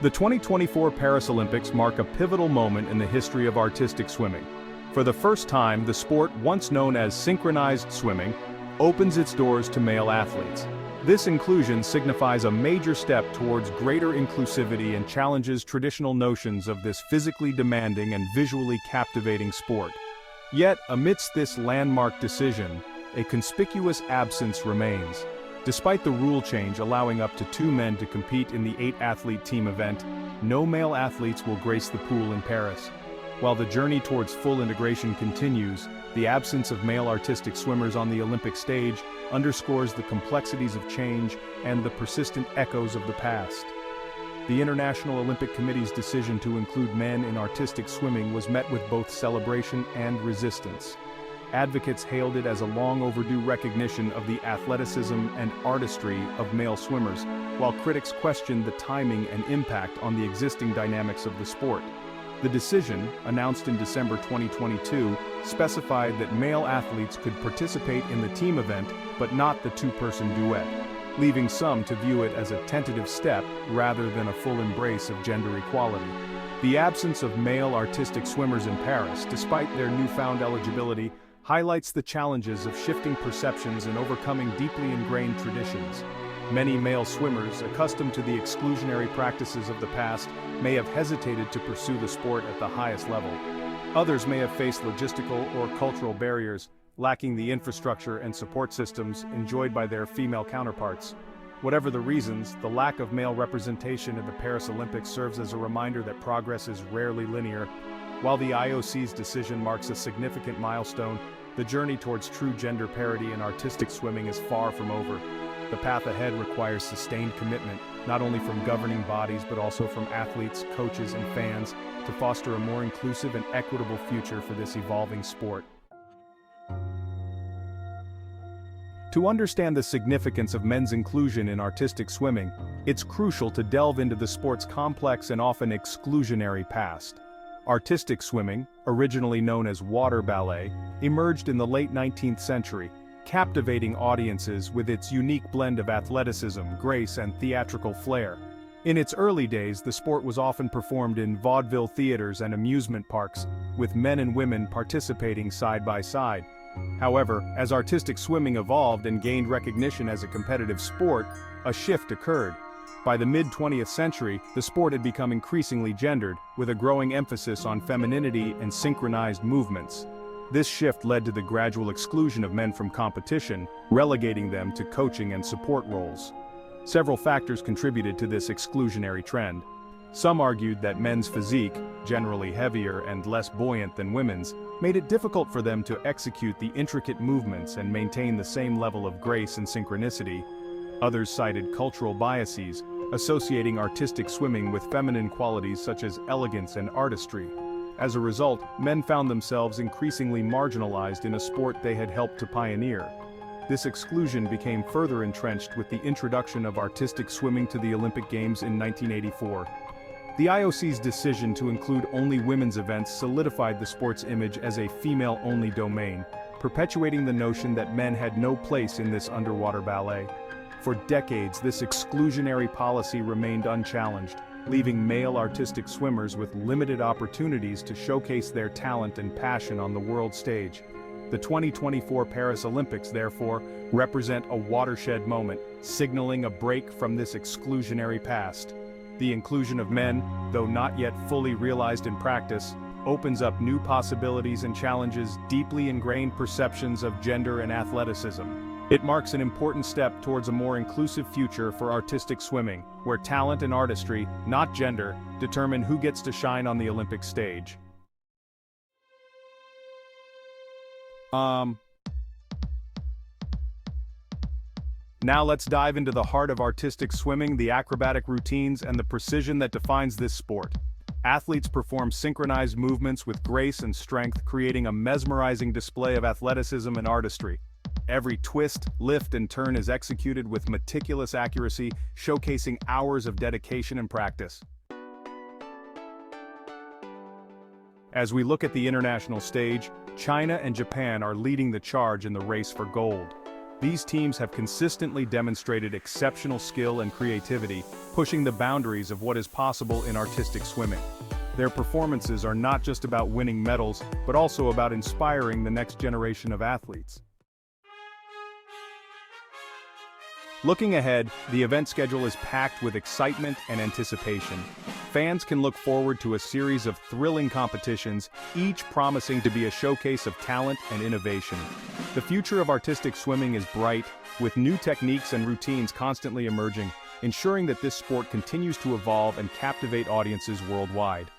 The 2024 Paris Olympics mark a pivotal moment in the history of artistic swimming. For the first time, the sport, once known as synchronized swimming, opens its doors to male athletes. This inclusion signifies a major step towards greater inclusivity and challenges traditional notions of this physically demanding and visually captivating sport. Yet, amidst this landmark decision, a conspicuous absence remains. Despite the rule change allowing up to 2 men to compete in the 8-athlete team event, no male athletes will grace the pool in Paris. While the journey towards full integration continues, the absence of male artistic swimmers on the Olympic stage underscores the complexities of change and the persistent echoes of the past. The International Olympic Committee's decision to include men in artistic swimming was met with both celebration and resistance. Advocates hailed it as a long-overdue recognition of the athleticism and artistry of male swimmers, while critics questioned the timing and impact on the existing dynamics of the sport. The decision, announced in December 2022, specified that male athletes could participate in the team event but not the 2-person duet, leaving some to view it as a tentative step rather than a full embrace of gender equality. The absence of male artistic swimmers in Paris, despite their newfound eligibility, highlights the challenges of shifting perceptions and overcoming deeply ingrained traditions. Many male swimmers, accustomed to the exclusionary practices of the past, may have hesitated to pursue the sport at the highest level. Others may have faced logistical or cultural barriers, lacking the infrastructure and support systems enjoyed by their female counterparts. Whatever the reasons, the lack of male representation at the Paris Olympics serves as a reminder that progress is rarely linear. While the IOC's decision marks a significant milestone, the journey towards true gender parity in artistic swimming is far from over. The path ahead requires sustained commitment, not only from governing bodies but also from athletes, coaches, and fans, to foster a more inclusive and equitable future for this evolving sport. To understand the significance of men's inclusion in artistic swimming, it's crucial to delve into the sport's complex and often exclusionary past. Artistic swimming, originally known as water ballet, emerged in the late 19th century, captivating audiences with its unique blend of athleticism, grace, and theatrical flair. In its early days, the sport was often performed in vaudeville theaters and amusement parks, with men and women participating side by side. However, as artistic swimming evolved and gained recognition as a competitive sport, a shift occurred. By the mid-20th century, the sport had become increasingly gendered, with a growing emphasis on femininity and synchronized movements. This shift led to the gradual exclusion of men from competition, relegating them to coaching and support roles. Several factors contributed to this exclusionary trend. Some argued that men's physique, generally heavier and less buoyant than women's, made it difficult for them to execute the intricate movements and maintain the same level of grace and synchronicity. Others cited cultural biases, associating artistic swimming with feminine qualities such as elegance and artistry. As a result, men found themselves increasingly marginalized in a sport they had helped to pioneer. This exclusion became further entrenched with the introduction of artistic swimming to the Olympic Games in 1984. The IOC's decision to include only women's events solidified the sport's image as a female-only domain, perpetuating the notion that men had no place in this underwater ballet. For decades, this exclusionary policy remained unchallenged, leaving male artistic swimmers with limited opportunities to showcase their talent and passion on the world stage. The 2024 Paris Olympics, therefore, represent a watershed moment, signaling a break from this exclusionary past. The inclusion of men, though not yet fully realized in practice, opens up new possibilities and challenges deeply ingrained perceptions of gender and athleticism. It marks an important step towards a more inclusive future for artistic swimming, where talent and artistry, not gender, determine who gets to shine on the Olympic stage. Now let's dive into the heart of artistic swimming, the acrobatic routines, and the precision that defines this sport. Athletes perform synchronized movements with grace and strength, creating a mesmerizing display of athleticism and artistry. Every twist, lift, and turn is executed with meticulous accuracy, showcasing hours of dedication and practice. As we look at the international stage, China and Japan are leading the charge in the race for gold. These teams have consistently demonstrated exceptional skill and creativity, pushing the boundaries of what is possible in artistic swimming. Their performances are not just about winning medals, but also about inspiring the next generation of athletes. Looking ahead, the event schedule is packed with excitement and anticipation. Fans can look forward to a series of thrilling competitions, each promising to be a showcase of talent and innovation. The future of artistic swimming is bright, with new techniques and routines constantly emerging, ensuring that this sport continues to evolve and captivate audiences worldwide.